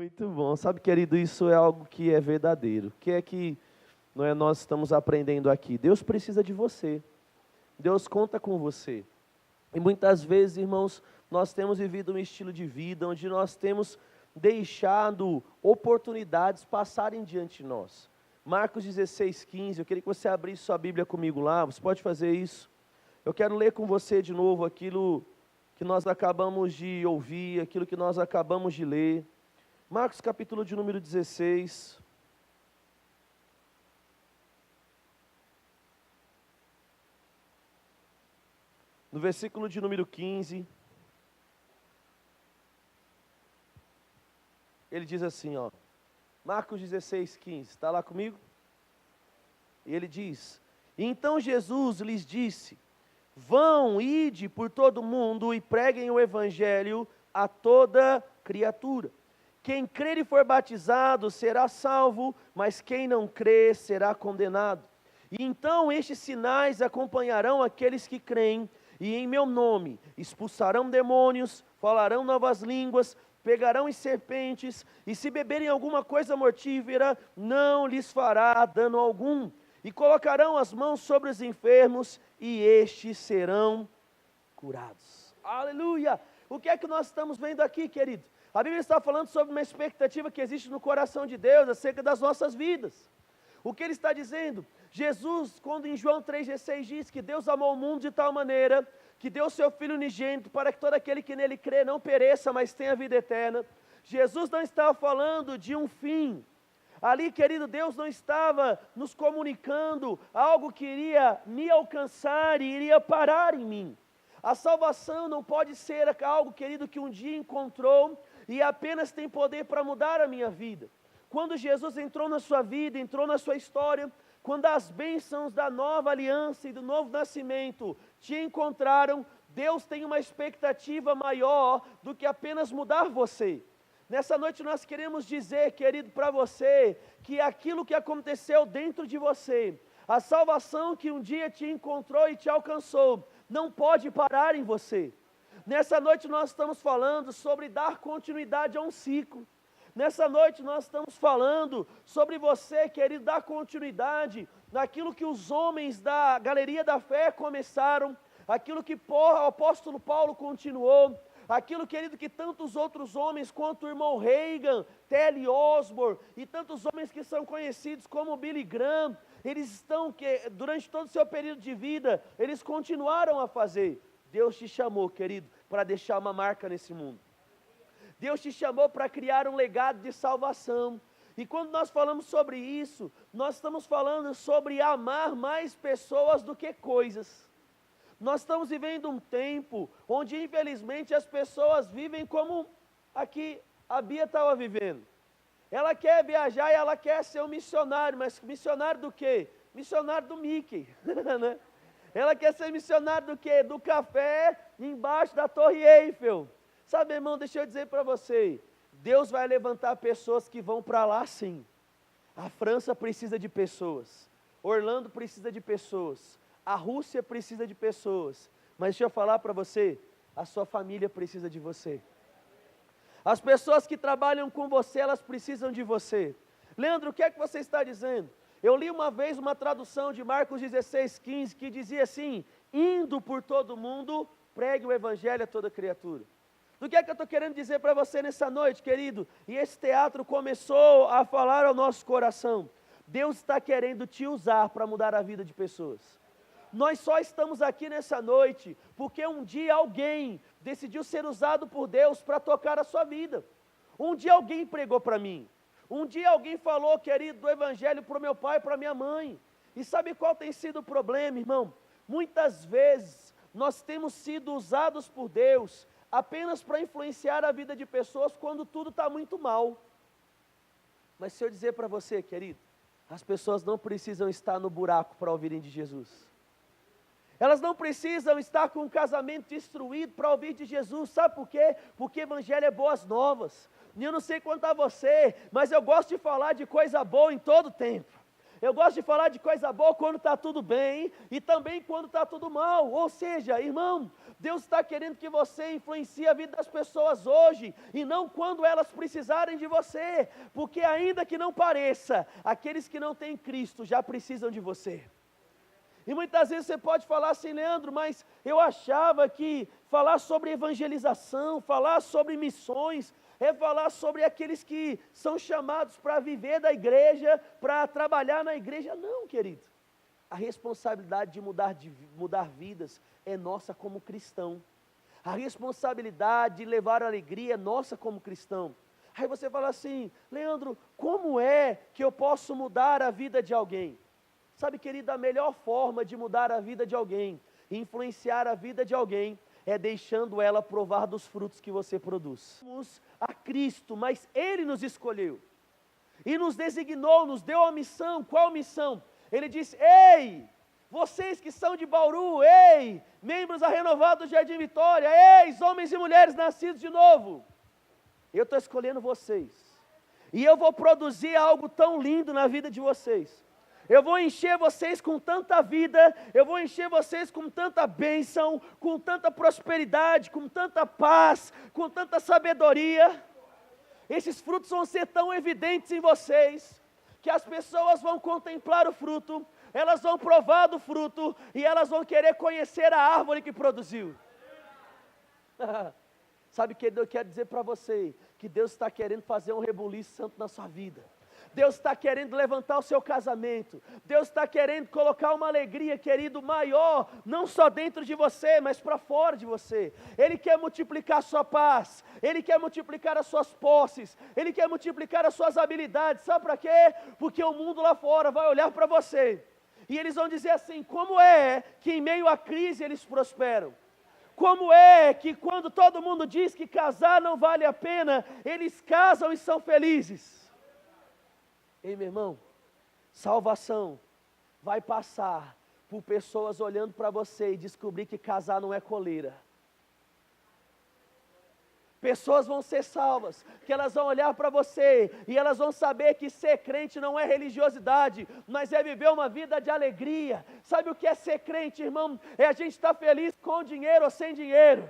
Muito bom. Sabe, querido, isso é algo que é verdadeiro. O que é que nós estamos aprendendo aqui? Deus precisa de você. Deus conta com você. E muitas vezes, irmãos, nós temos vivido um estilo de vida onde nós temos deixado oportunidades passarem diante de nós. Marcos 16:15, eu queria que você abrisse sua Bíblia comigo lá, você pode fazer isso. Eu quero ler com você de novo aquilo que nós acabamos de ouvir, aquilo que nós acabamos de ler. Marcos capítulo de número 16. No versículo de número 15. Ele diz assim, ó. Marcos 16:15, está lá comigo? E ele diz: então Jesus lhes disse: vão, ide por todo mundo e preguem o evangelho a toda criatura. Quem crer e for batizado será salvo, mas quem não crer será condenado. E então estes sinais acompanharão aqueles que creem, e em meu nome expulsarão demônios, falarão novas línguas, pegarão em serpentes, e se beberem alguma coisa mortífera, não lhes fará dano algum. E colocarão as mãos sobre os enfermos, e estes serão curados. Aleluia! O que é que nós estamos vendo aqui, querido? A Bíblia está falando sobre uma expectativa que existe no coração de Deus acerca das nossas vidas. O que ele está dizendo? Jesus, quando em João 3,16 diz que Deus amou o mundo de tal maneira que deu o seu Filho unigênito para que todo aquele que nele crê não pereça, mas tenha vida eterna. Jesus não estava falando de um fim. Ali, querido, Deus não estava nos comunicando algo que iria me alcançar e iria parar em mim. A salvação não pode ser algo, querido, que um dia encontrou e apenas tem poder para mudar a minha vida. Quando Jesus entrou na sua vida, entrou na sua história, quando as bênçãos da nova aliança e do novo nascimento te encontraram, Deus tem uma expectativa maior do que apenas mudar você. Nessa noite nós queremos dizer, querido, para você, que aquilo que aconteceu dentro de você, a salvação que um dia te encontrou e te alcançou, não pode parar em você. Nessa noite nós estamos falando sobre dar continuidade a um ciclo. Nessa noite nós estamos falando sobre você, querido, dar continuidade naquilo que os homens da galeria da fé começaram, aquilo que o apóstolo Paulo continuou, aquilo, querido, que tantos outros homens quanto o irmão Reagan, T.L. Osborne e tantos homens que são conhecidos como Billy Graham, eles estão, durante todo o seu período de vida, eles continuaram a fazer. Deus te chamou, querido, para deixar uma marca nesse mundo. Deus te chamou para criar um legado de salvação. E quando nós falamos sobre isso, nós estamos falando sobre amar mais pessoas do que coisas. Nós estamos vivendo um tempo onde, infelizmente, as pessoas vivem como aqui a Bia estava vivendo. Ela quer viajar e ela quer ser um missionário, mas missionário do quê? Missionário do Mickey, né? Ela quer ser missionário do quê? Do café embaixo da Torre Eiffel. Sabe, irmão, deixa eu dizer para você, Deus vai levantar pessoas que vão para lá sim. A França precisa de pessoas, Orlando precisa de pessoas, a Rússia precisa de pessoas, mas deixa eu falar para você, a sua família precisa de você. As pessoas que trabalham com você, elas precisam de você. Leandro, o que é que você está dizendo? Eu li uma vez uma tradução de Marcos 16:15 que dizia assim: indo por todo mundo, pregue o evangelho a toda criatura. Do que é que eu estou querendo dizer para você nessa noite, querido? E esse teatro começou a falar ao nosso coração. Deus está querendo te usar para mudar a vida de pessoas. Nós só estamos aqui nessa noite porque um dia alguém decidiu ser usado por Deus para tocar a sua vida. Um dia alguém pregou para mim. Um dia alguém falou, querido, do evangelho para o meu pai e para a minha mãe. E sabe qual tem sido o problema, irmão? Muitas vezes nós temos sido usados por Deus apenas para influenciar a vida de pessoas quando tudo está muito mal. Mas se eu dizer para você, querido, as pessoas não precisam estar no buraco para ouvirem de Jesus. Elas não precisam estar com um casamento destruído para ouvir de Jesus. Sabe por quê? Porque evangelho é boas novas. E eu não sei quanto a você, mas eu gosto de falar de coisa boa em todo tempo. Eu gosto de falar de coisa boa quando está tudo bem e também quando está tudo mal. Ou seja, irmão, Deus está querendo que você influencie a vida das pessoas hoje e não quando elas precisarem de você. Porque ainda que não pareça, aqueles que não têm Cristo já precisam de você. E muitas vezes você pode falar assim, Leandro, mas eu achava que falar sobre evangelização, falar sobre missões, é falar sobre aqueles que são chamados para viver da igreja, para trabalhar na igreja. Não, querido. A responsabilidade de mudar vidas é nossa como cristão. A responsabilidade de levar alegria é nossa como cristão. Aí você fala assim, Leandro, como é que eu posso mudar a vida de alguém? Sabe, querido, a melhor forma de mudar a vida de alguém, influenciar a vida de alguém, é deixando ela provar dos frutos que você produz. Vamos a Cristo, mas Ele nos escolheu, e nos designou, nos deu a missão. Qual missão? Ele disse, ei, vocês que são de Bauru, ei, membros da Renovado do Jardim Vitória, ei, homens e mulheres nascidos de novo, eu estou escolhendo vocês, e eu vou produzir algo tão lindo na vida de vocês. Eu vou encher vocês com tanta vida, eu vou encher vocês com tanta bênção, com tanta prosperidade, com tanta paz, com tanta sabedoria. Esses frutos vão ser tão evidentes em vocês, que as pessoas vão contemplar o fruto, elas vão provar do fruto, e elas vão querer conhecer a árvore que produziu. Sabe o que eu quero dizer para você? Que Deus está querendo fazer um rebuliço santo na sua vida. Deus está querendo levantar o seu casamento. Deus está querendo colocar uma alegria, querido, maior, não só dentro de você, mas para fora de você. Ele quer multiplicar a sua paz, Ele quer multiplicar as suas posses, Ele quer multiplicar as suas habilidades. Sabe para quê? Porque o mundo lá fora vai olhar para você, e eles vão dizer assim, como é que em meio à crise eles prosperam? Como é que quando todo mundo diz que casar não vale a pena, eles casam e são felizes? Ei, meu irmão, salvação vai passar por pessoas olhando para você e descobrir que casar não é coleira. Pessoas vão ser salvas, que elas vão olhar para você e elas vão saber que ser crente não é religiosidade, mas é viver uma vida de alegria. Sabe o que é ser crente, irmão? É a gente estar feliz com dinheiro ou sem dinheiro.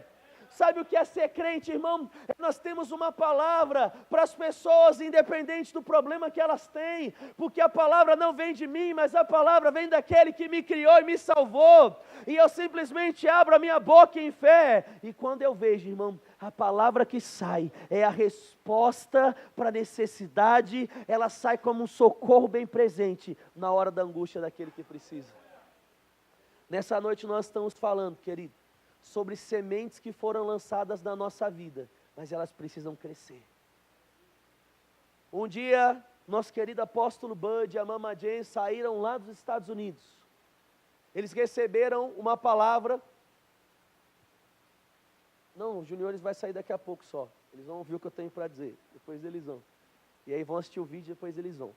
Sabe o que é ser crente, irmão? Nós temos uma palavra para as pessoas, independente do problema que elas têm, porque a palavra não vem de mim, mas a palavra vem daquele que me criou e me salvou, e eu simplesmente abro a minha boca em fé, e quando eu vejo, irmão, a palavra que sai é a resposta para a necessidade, ela sai como um socorro bem presente na hora da angústia daquele que precisa. Nessa noite nós estamos falando, querido, sobre sementes que foram lançadas na nossa vida, mas elas precisam crescer. Um dia, nosso querido apóstolo Bud e a Mama Jane saíram lá dos Estados Unidos. Eles receberam uma palavra. Não, os juniores vai sair daqui a pouco só. Eles vão ouvir o que eu tenho para dizer, depois eles vão. E aí vão assistir o vídeo, depois eles vão.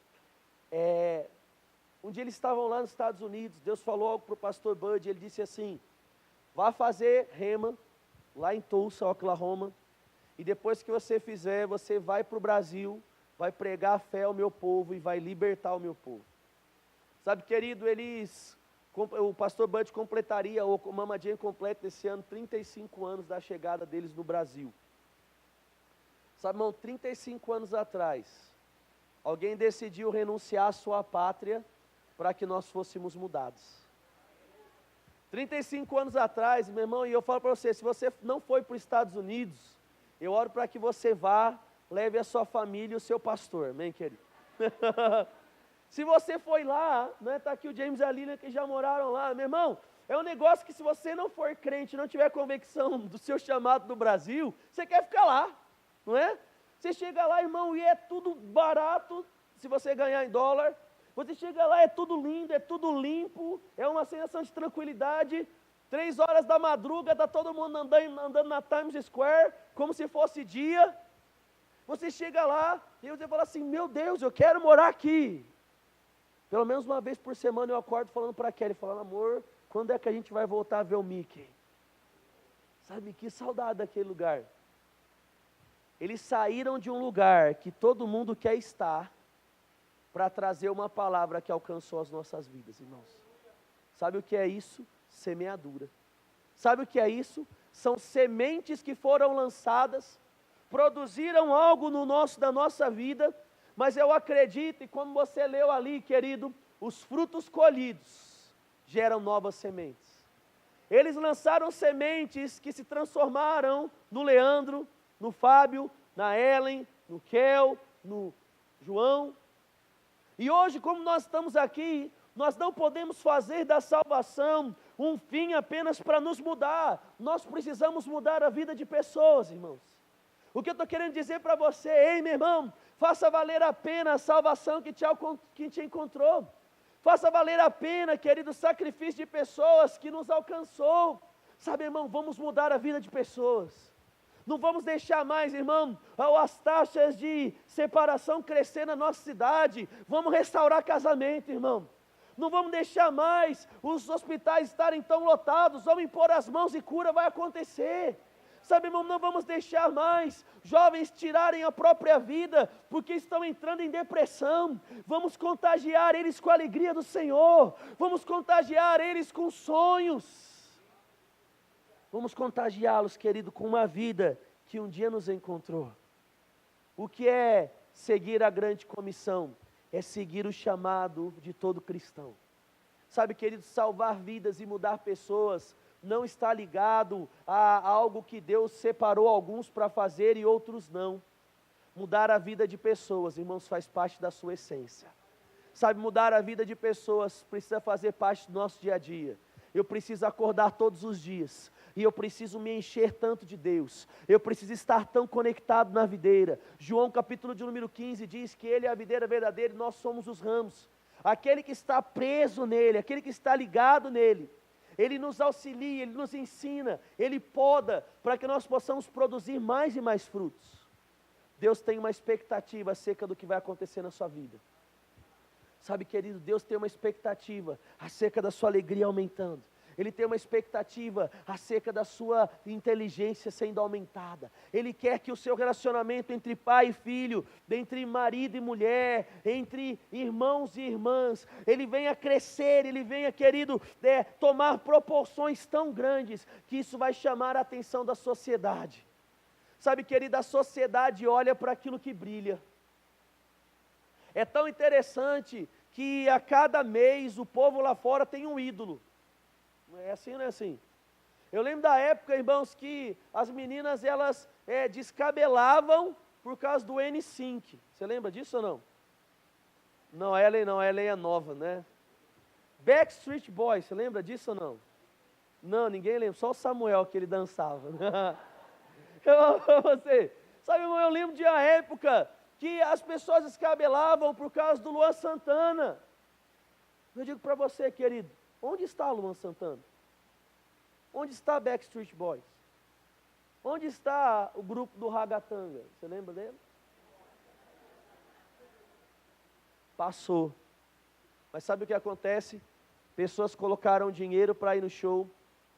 Um dia eles estavam lá nos Estados Unidos, Deus falou algo para o pastor Bud, e ele disse assim, vá fazer rema, lá em Tulsa, Oklahoma, e depois que você fizer, você vai para o Brasil, vai pregar a fé ao meu povo e vai libertar o meu povo. Sabe, querido, o pastor Bud completaria, ou o Mama Jane completa esse ano, 35 anos da chegada deles no Brasil. Sabe, irmão, 35 anos atrás, alguém decidiu renunciar à sua pátria para que nós fôssemos mudados. 35 anos atrás, meu irmão, e eu falo para você, se você não foi para os Estados Unidos, eu oro para que você vá, leve a sua família e o seu pastor, amém, querido? Se você foi lá, né, está aqui o James e a Lilian que já moraram lá, meu irmão, é um negócio que se você não for crente, não tiver convicção do seu chamado no Brasil, você quer ficar lá, não é? Você chega lá, irmão, e é tudo barato, se você ganhar em dólar. Você chega lá, é tudo lindo, é tudo limpo, é uma sensação de tranquilidade. 3 horas da madruga, está todo mundo andando na Times Square, como se fosse dia. Você chega lá, e você fala assim, meu Deus, eu quero morar aqui. Pelo menos uma vez por semana eu acordo falando para a Kelly, falando, amor, quando é que a gente vai voltar a ver o Mickey? Sabe, que saudade daquele lugar. Eles saíram de um lugar que todo mundo quer estar, para trazer uma palavra que alcançou as nossas vidas, irmãos. Sabe o que é isso? Semeadura. Sabe o que é isso? São sementes que foram lançadas, produziram algo na nossa vida, mas eu acredito, e como você leu ali, querido, os frutos colhidos geram novas sementes. Eles lançaram sementes que se transformaram no Leandro, no Fábio, na Ellen, no Kel, no João. E hoje, como nós estamos aqui, nós não podemos fazer da salvação um fim apenas para nos mudar. Nós precisamos mudar a vida de pessoas, irmãos. O que eu estou querendo dizer para você, ei, meu irmão, faça valer a pena a salvação que te encontrou. Faça valer a pena, querido, o sacrifício de pessoas que nos alcançou. Sabe, irmão, vamos mudar a vida de pessoas. Não vamos deixar mais, irmão, as taxas de separação crescer na nossa cidade. Vamos restaurar casamento, irmão. Não vamos deixar mais os hospitais estarem tão lotados. Vamos impor as mãos e cura vai acontecer. Sabe, irmão, não vamos deixar mais jovens tirarem a própria vida, porque estão entrando em depressão. Vamos contagiar eles com a alegria do Senhor. Vamos contagiar eles com sonhos. Vamos contagiá-los, querido, com uma vida que um dia nos encontrou. O que é seguir a grande comissão? É seguir o chamado de todo cristão. Sabe, querido, salvar vidas e mudar pessoas não está ligado a algo que Deus separou alguns para fazer e outros não. Mudar a vida de pessoas, irmãos, faz parte da sua essência. Sabe, mudar a vida de pessoas precisa fazer parte do nosso dia a dia. Eu preciso acordar todos os dias, e eu preciso me encher tanto de Deus, eu preciso estar tão conectado na videira. João capítulo de número 15 diz que Ele é a videira verdadeira e nós somos os ramos. Aquele que está preso nele, aquele que está ligado nele, Ele nos auxilia, Ele nos ensina, Ele poda, para que nós possamos produzir mais e mais frutos. Deus tem uma expectativa acerca do que vai acontecer na sua vida. Sabe, querido, Deus tem uma expectativa acerca da sua alegria aumentando. Ele tem uma expectativa acerca da sua inteligência sendo aumentada. Ele quer que o seu relacionamento entre pai e filho, entre marido e mulher, entre irmãos e irmãs, ele venha crescer, ele venha, querido, tomar proporções tão grandes, que isso vai chamar a atenção da sociedade. Sabe, querido, a sociedade olha para aquilo que brilha. É tão interessante que a cada mês o povo lá fora tem um ídolo. Não é assim, não é assim? Eu lembro da época, irmãos, que as meninas, elas descabelavam por causa do N5. Você lembra disso ou não? Não, a Ellen é nova, né? Backstreet Boys, você lembra disso ou não? Não, ninguém lembra, só o Samuel que ele dançava. Eu amo você. Sabe, irmão, eu lembro de uma época que as pessoas descabelavam por causa do Luan Santana. Eu digo para você, querido, onde está Luan Santana? Onde está Backstreet Boys? Onde está o grupo do Ragatanga? Você lembra dele? Passou. Mas sabe o que acontece? Pessoas colocaram dinheiro para ir no show,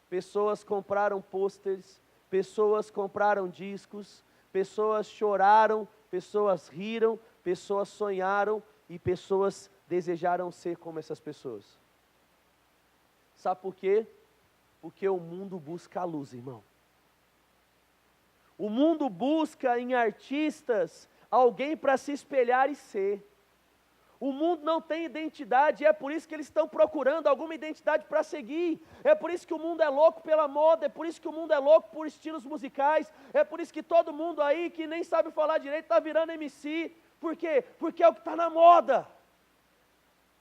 pessoas compraram pôsteres, pessoas compraram discos, pessoas choraram, pessoas riram, pessoas sonharam e pessoas desejaram ser como essas pessoas. Sabe por quê? Porque o mundo busca a luz, irmão. O mundo busca em artistas alguém para se espelhar e ser. O mundo não tem identidade, e é por isso que eles estão procurando alguma identidade para seguir. É por isso que o mundo é louco pela moda, é por isso que o mundo é louco por estilos musicais, é por isso que todo mundo aí que nem sabe falar direito está virando MC. Por quê? Porque é o que está na moda.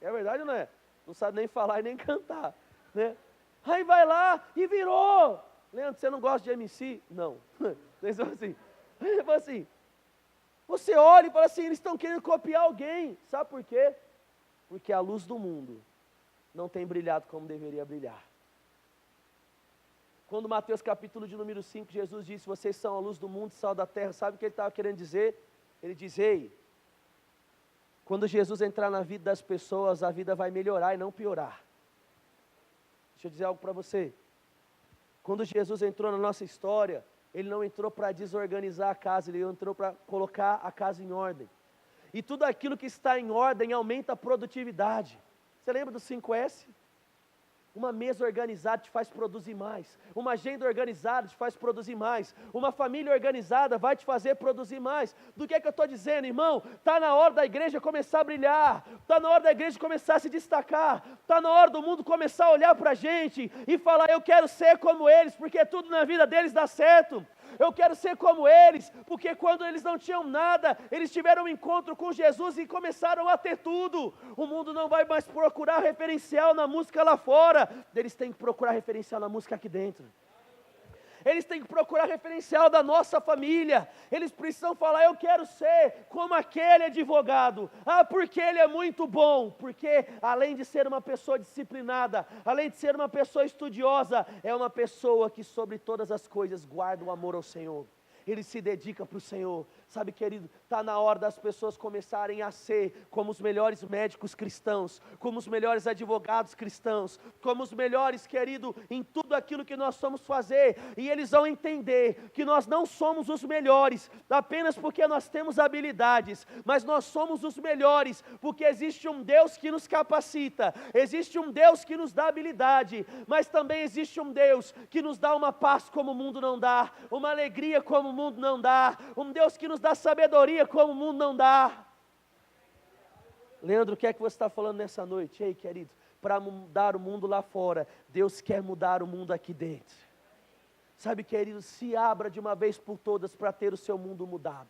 É verdade ou não é? Não sabe nem falar e nem cantar, né? Aí vai lá e virou. Leandro, você não gosta de MC? Não. Eles vão assim. Você olha e fala assim, eles estão querendo copiar alguém. Sabe por quê? Porque a luz do mundo não tem brilhado como deveria brilhar. Quando Mateus capítulo de número 5, Jesus disse, vocês são a luz do mundo e sal da terra, sabe o que ele estava querendo dizer? Ele diz, ei, quando Jesus entrar na vida das pessoas, a vida vai melhorar e não piorar. Deixa eu dizer algo para você. Quando Jesus entrou na nossa história, Ele não entrou para desorganizar a casa, Ele entrou para colocar a casa em ordem. E tudo aquilo que está em ordem aumenta a produtividade. Você lembra do 5S? Uma mesa organizada te faz produzir mais. Uma agenda organizada te faz produzir mais. Uma família organizada vai te fazer produzir mais. Do que eu estou dizendo, irmão? Está na hora da igreja começar a brilhar. Está na hora da igreja começar a se destacar. Está na hora do mundo começar a olhar para a gente e falar, eu quero ser como eles, porque tudo na vida deles dá certo. Eu quero ser como eles, porque quando eles não tinham nada, eles tiveram um encontro com Jesus e começaram a ter tudo. O mundo não vai mais procurar referencial na música lá fora, eles têm que procurar referencial na música aqui dentro. Eles têm que procurar referencial da nossa família. Eles precisam falar, eu quero ser como aquele advogado. Ah, porque ele é muito bom. Porque além de ser uma pessoa disciplinada, além de ser uma pessoa estudiosa, é uma pessoa que sobre todas as coisas guarda o amor ao Senhor. Ele se dedica para o Senhor. Sabe, querido, está na hora das pessoas começarem a ser como os melhores médicos cristãos, como os melhores advogados cristãos, como os melhores, querido, em tudo aquilo que nós somos fazer. E eles vão entender que nós não somos os melhores apenas porque nós temos habilidades, mas nós somos os melhores porque existe um Deus que nos capacita, existe um Deus que nos dá habilidade, mas também existe um Deus que nos dá uma paz como o mundo não dá, uma alegria como o mundo não dá, um Deus que nos dá sabedoria como o mundo não dá. Leandro, o que é que você está falando nessa noite? Ei, querido, para mudar o mundo lá fora, Deus quer mudar o mundo aqui dentro. Sabe, querido, se abra de uma vez por todas para ter o seu mundo mudado.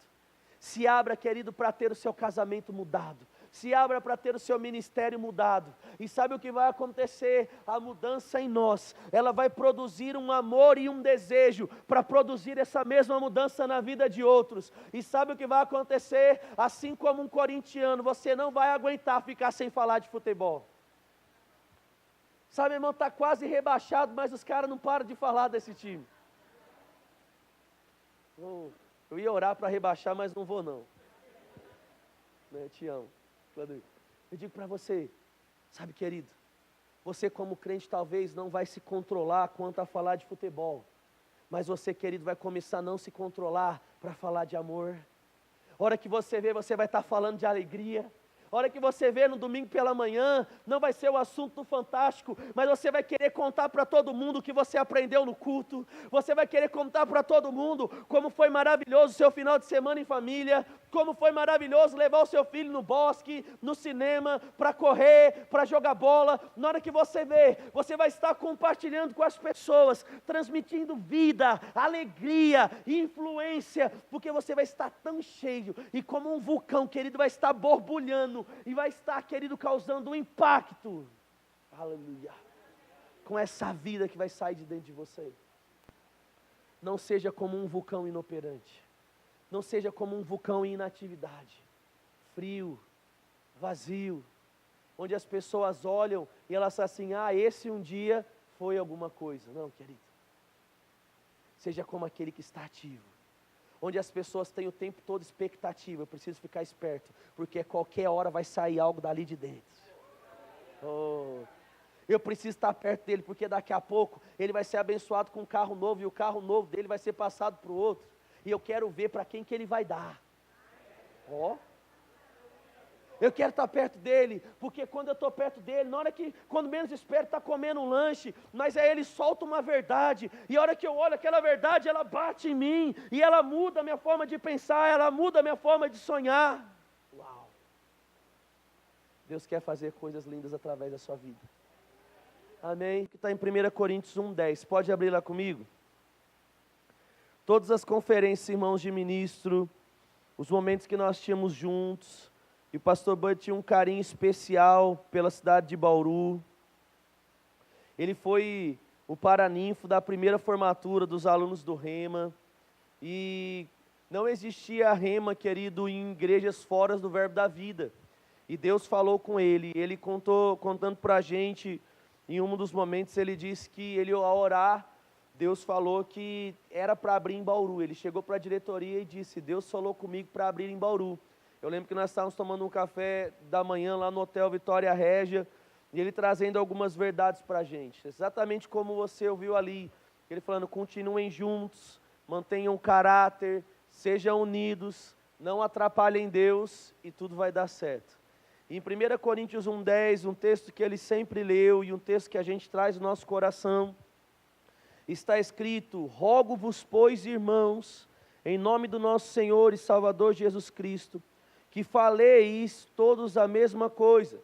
Se abra, querido, para ter o seu casamento mudado. Se abra para ter o seu ministério mudado. E sabe o que vai acontecer? A mudança em nós, ela vai produzir um amor e um desejo para produzir essa mesma mudança na vida de outros. E sabe o que vai acontecer? Assim como um corintiano, você não vai aguentar ficar sem falar de futebol. Sabe, irmão, está quase rebaixado, mas os caras não param de falar desse time. Eu ia orar para rebaixar, mas não vou não. Eu te amo. Eu digo para você, sabe, querido, você como crente talvez não vai se controlar quanto a falar de futebol, mas você, querido, vai começar a não se controlar para falar de amor. A hora que você vê, você vai estar falando de alegria. A hora que você vê no domingo pela manhã, não vai ser o assunto do Fantástico, mas você vai querer contar para todo mundo o que você aprendeu no culto. Você vai querer contar para todo mundo como foi maravilhoso o seu final de semana em família, como foi maravilhoso levar o seu filho no bosque, no cinema, para correr, para jogar bola. Na hora que você vê, você vai estar compartilhando com as pessoas, transmitindo vida, alegria, influência, porque você vai estar tão cheio, e como um vulcão, querido, vai estar borbulhando, e vai estar, querido, causando um impacto, aleluia, com essa vida que vai sair de dentro de você. Não seja como um vulcão inoperante, não seja como um vulcão em inatividade, frio, vazio, onde as pessoas olham e elas falam assim, esse um dia foi alguma coisa. Não, querido, seja como aquele que está ativo, onde as pessoas têm o tempo todo expectativa, eu preciso ficar esperto, porque qualquer hora vai sair algo dali de dentro. Eu preciso estar perto dele, porque daqui a pouco ele vai ser abençoado com um carro novo, e o carro novo dele vai ser passado para o outro, e eu quero ver para quem que ele vai dar. Eu quero estar perto dele, porque quando eu estou perto dele, na hora que, quando menos espero, está comendo um lanche, mas aí ele solta uma verdade, e a hora que eu olho aquela verdade, ela bate em mim, e ela muda a minha forma de pensar, ela muda a minha forma de sonhar. Uau! Deus quer fazer coisas lindas através da sua vida. Amém? Que está em 1 Coríntios 1:10, pode abrir lá comigo? Todas as conferências, irmãos de ministro, os momentos que nós tínhamos juntos, e o pastor Bud tinha um carinho especial pela cidade de Bauru. Ele foi o paraninfo da primeira formatura dos alunos do Rema, e não existia Rema, querido, em igrejas fora do Verbo da Vida, e Deus falou com ele contando para a gente, em um dos momentos ele disse que ele, ao orar, Deus falou que era para abrir em Bauru. Ele chegou para a diretoria e disse, Deus falou comigo para abrir em Bauru. Eu lembro que nós estávamos tomando um café da manhã lá no Hotel Vitória Régia, e ele trazendo algumas verdades para a gente, exatamente como você ouviu ali, ele falando, continuem juntos, mantenham o caráter, sejam unidos, não atrapalhem Deus e tudo vai dar certo. Em 1 Coríntios 1,10, um texto que ele sempre leu e um texto que a gente traz no nosso coração, está escrito: rogo-vos, pois, irmãos, em nome do nosso Senhor e Salvador Jesus Cristo, que faleis todos a mesma coisa,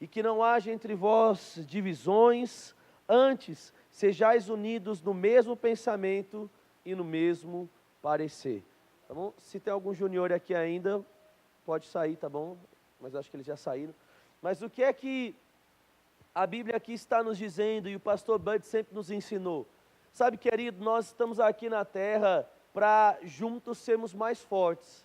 e que não haja entre vós divisões, antes sejais unidos no mesmo pensamento e no mesmo parecer. Tá bom? Se tem algum junior aqui ainda, pode sair, tá bom? Mas acho que eles já saíram. Mas o que é que a Bíblia aqui está nos dizendo e o pastor Bud sempre nos ensinou? Sabe, querido, nós estamos aqui na terra para juntos sermos mais fortes.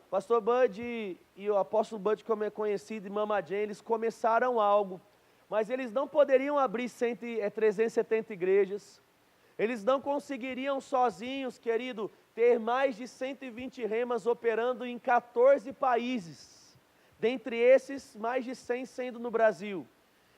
Pastor Bud e o apóstolo Bud, como é conhecido, e Mama Jane, eles começaram algo, mas eles não poderiam abrir 370 igrejas. Eles não conseguiriam sozinhos, querido, ter mais de 120 remas operando em 14 países. Dentre esses, mais de 100 sendo no Brasil.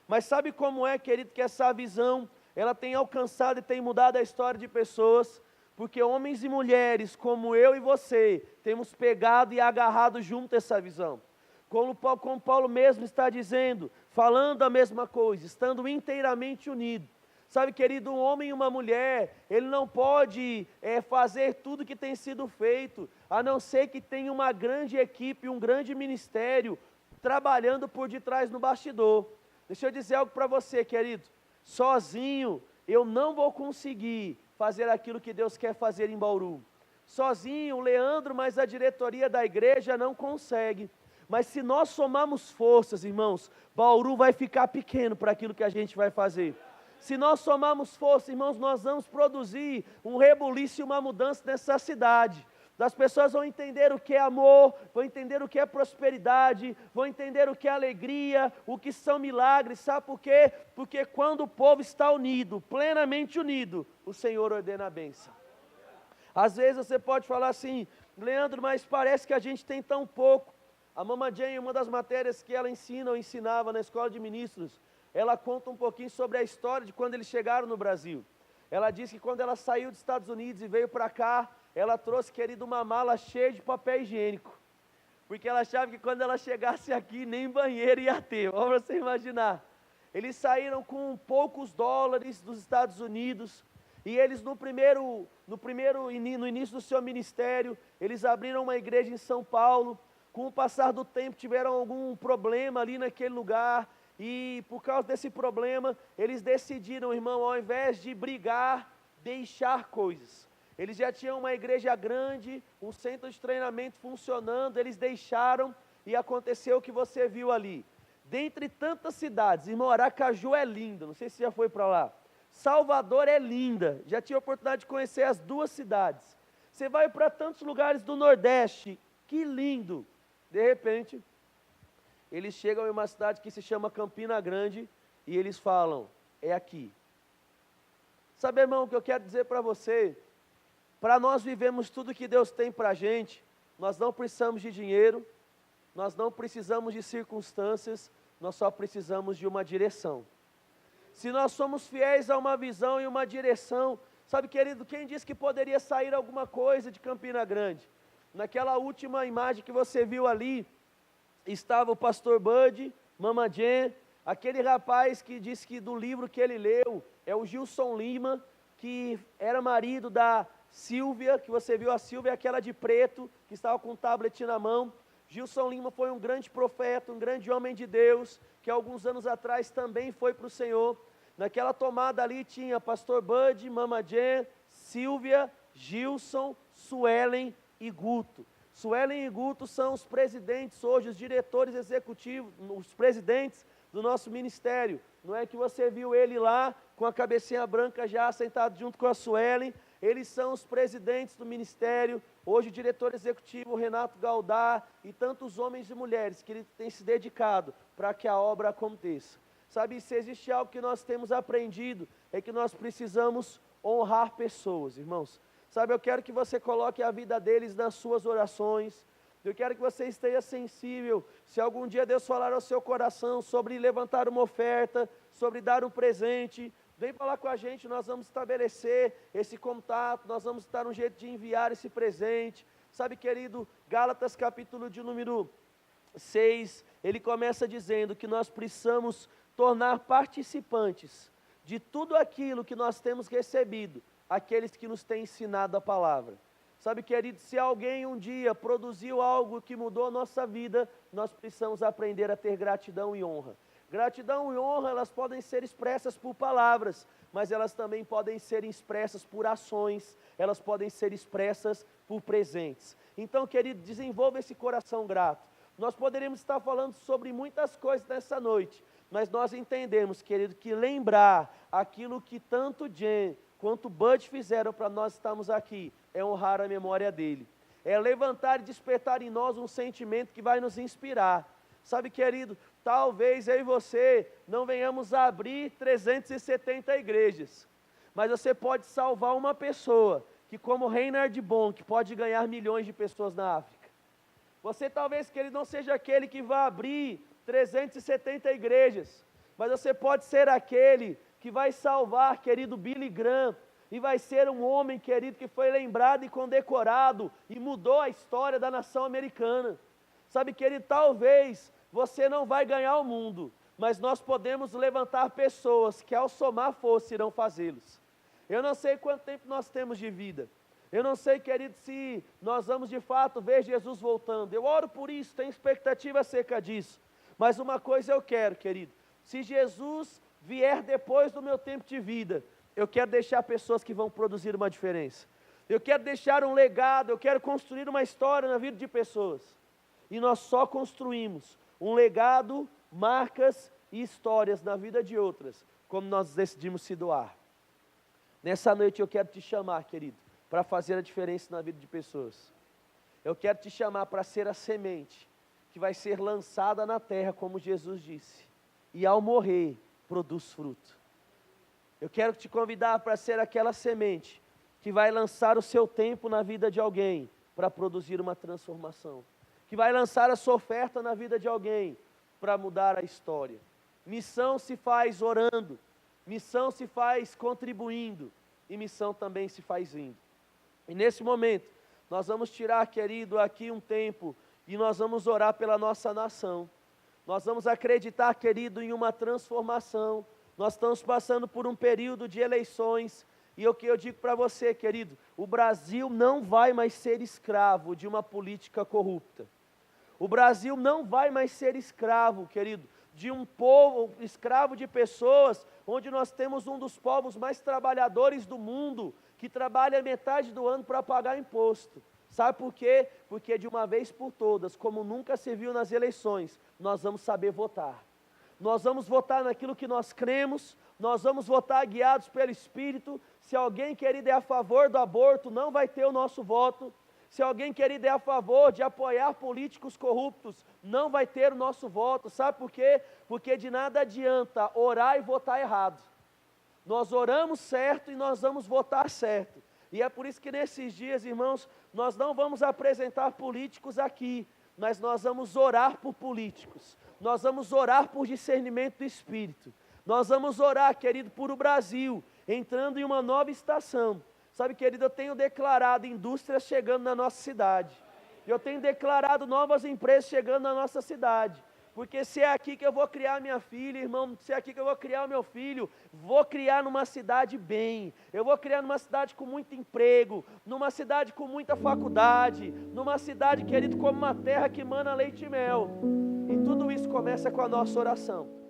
Mas sabe como é, querido, que essa visão, ela tem alcançado e tem mudado a história de pessoas, porque homens e mulheres como eu e você, temos pegado e agarrado junto essa visão. Como Paulo mesmo está dizendo, falando a mesma coisa, estando inteiramente unido. Sabe, querido, um homem e uma mulher, ele não pode fazer tudo que tem sido feito, a não ser que tenha uma grande equipe, um grande ministério, trabalhando por detrás no bastidor. Deixa eu dizer algo para você, querido, sozinho eu não vou conseguir fazer aquilo que Deus quer fazer em Bauru. Sozinho, o Leandro, mas a diretoria da igreja não consegue. Mas se nós somarmos forças, irmãos, Bauru vai ficar pequeno para aquilo que a gente vai fazer. Se nós somarmos força, irmãos, nós vamos produzir um rebuliço e uma mudança nessa cidade. As pessoas vão entender o que é amor, vão entender o que é prosperidade, vão entender o que é alegria, o que são milagres. Sabe por quê? Porque quando o povo está unido, plenamente unido, o Senhor ordena a bênção. Às vezes você pode falar assim: Leandro, mas parece que a gente tem tão pouco. A Mama Jane, uma das matérias que ela ensina ou ensinava na escola de ministros, ela conta um pouquinho sobre a história de quando eles chegaram no Brasil. Ela diz que quando ela saiu dos Estados Unidos e veio para cá, ela trouxe, querido, uma mala cheia de papel higiênico. Porque ela achava que quando ela chegasse aqui, nem banheiro ia ter. Vamos você imaginar. Eles saíram com poucos dólares dos Estados Unidos, e eles no início do seu ministério, eles abriram uma igreja em São Paulo. Com o passar do tempo tiveram algum problema ali naquele lugar, e por causa desse problema, eles decidiram, irmão, ao invés de brigar, deixar coisas. Eles já tinham uma igreja grande, um centro de treinamento funcionando, eles deixaram e aconteceu o que você viu ali. Dentre tantas cidades, irmão, Aracaju é linda, não sei se já foi para lá. Salvador é linda, já tive a oportunidade de conhecer as duas cidades. Você vai para tantos lugares do Nordeste, que lindo. De repente, eles chegam em uma cidade que se chama Campina Grande e eles falam: é aqui. Sabe, irmão, o que eu quero dizer para você? Para nós vivermos tudo que Deus tem para a gente, nós não precisamos de dinheiro, nós não precisamos de circunstâncias, nós só precisamos de uma direção. Se nós somos fiéis a uma visão e uma direção, sabe, querido, quem disse que poderia sair alguma coisa de Campina Grande? Naquela última imagem que você viu ali, estava o pastor Bud, Mama Jane, aquele rapaz que disse que do livro que ele leu, é o Gilson Lima, que era marido da Silvia, que você viu a Silvia, aquela de preto, que estava com um tablet na mão. Gilson Lima foi um grande profeta, um grande homem de Deus, que alguns anos atrás também foi para o Senhor. Naquela tomada ali tinha pastor Bud, Mama Jane, Silvia, Gilson, Suelen e Guto. Suelen e Guto são os presidentes hoje, os diretores executivos, os presidentes do nosso ministério. Não é que você viu ele lá com a cabecinha branca já sentado junto com a Suelen. Eles são os presidentes do ministério, hoje o diretor executivo Renato Galdar e tantos homens e mulheres que ele tem se dedicado para que a obra aconteça. Sabe, se existe algo que nós temos aprendido, é que nós precisamos honrar pessoas, irmãos. Sabe, eu quero que você coloque a vida deles nas suas orações. Eu quero que você esteja sensível. Se algum dia Deus falar ao seu coração sobre levantar uma oferta, sobre dar um presente, vem falar com a gente, nós vamos estabelecer esse contato, nós vamos dar um jeito de enviar esse presente. Sabe, querido, Gálatas capítulo de número 6, ele começa dizendo que nós precisamos tornar participantes de tudo aquilo que nós temos recebido, aqueles que nos têm ensinado a palavra. Sabe, querido, se alguém um dia produziu algo que mudou a nossa vida, nós precisamos aprender a ter gratidão e honra. Gratidão e honra, elas podem ser expressas por palavras, mas elas também podem ser expressas por ações, elas podem ser expressas por presentes. Então, querido, desenvolva esse coração grato. Nós poderíamos estar falando sobre muitas coisas nessa noite, mas nós entendemos, querido, que lembrar aquilo que tanto Jen quanto Bud fizeram para nós estarmos aqui, é honrar a memória dele. É levantar e despertar em nós um sentimento que vai nos inspirar. Sabe, querido, talvez eu e você não venhamos a abrir 370 igrejas, mas você pode salvar uma pessoa, que como Reinhard Bonk, pode ganhar milhões de pessoas na África. Você talvez, querido, não seja aquele que vai abrir 370 igrejas, mas você pode ser aquele que vai salvar, querido, Billy Graham, e vai ser um homem, querido, que foi lembrado e condecorado, e mudou a história da nação americana. Sabe, querido, talvez você não vai ganhar o mundo, mas nós podemos levantar pessoas que ao somar força irão fazê-los. Eu não sei quanto tempo nós temos de vida, eu não sei, querido, se nós vamos de fato ver Jesus voltando. Eu oro por isso, tenho expectativa acerca disso, mas uma coisa eu quero, querido, se Jesus vier depois do meu tempo de vida, eu quero deixar pessoas que vão produzir uma diferença. Eu quero deixar um legado, eu quero construir uma história na vida de pessoas. E nós só construímos um legado, marcas e histórias na vida de outras, como nós decidimos se doar. Nessa noite eu quero te chamar, querido, para fazer a diferença na vida de pessoas. Eu quero te chamar para ser a semente que vai ser lançada na terra, como Jesus disse. E ao morrer, produz fruto. Eu quero te convidar para ser aquela semente que vai lançar o seu tempo na vida de alguém para produzir uma transformação. Que vai lançar a sua oferta na vida de alguém para mudar a história. Missão se faz orando, missão se faz contribuindo e missão também se faz indo. E nesse momento, nós vamos tirar, querido, aqui um tempo e nós vamos orar pela nossa nação. Nós vamos acreditar, querido, em uma transformação. Nós estamos passando por um período de eleições, e o que eu digo para você, querido, o Brasil não vai mais ser escravo de uma política corrupta. O Brasil não vai mais ser escravo, querido, de um povo, escravo de pessoas, onde nós temos um dos povos mais trabalhadores do mundo, que trabalha metade do ano para pagar imposto. Sabe por quê? Porque de uma vez por todas, como nunca se viu nas eleições, nós vamos saber votar. Nós vamos votar naquilo que nós cremos, nós vamos votar guiados pelo Espírito. Se alguém, querido, é a favor do aborto, não vai ter o nosso voto. Se alguém, querido, é a favor de apoiar políticos corruptos, não vai ter o nosso voto. Sabe por quê? Porque de nada adianta orar e votar errado. Nós oramos certo e nós vamos votar certo. E é por isso que nesses dias, irmãos, nós não vamos apresentar políticos aqui, mas nós vamos orar por políticos. Nós vamos orar por discernimento do Espírito. Nós vamos orar, querido, por o Brasil, entrando em uma nova estação. Sabe, querido, eu tenho declarado indústrias chegando na nossa cidade. Eu tenho declarado novas empresas chegando na nossa cidade. Porque se é aqui que eu vou criar minha filha, irmão, se é aqui que eu vou criar o meu filho, vou criar numa cidade bem, eu vou criar numa cidade com muito emprego, numa cidade com muita faculdade, numa cidade, querido, como uma terra que mana leite e mel. E tudo isso começa com a nossa oração.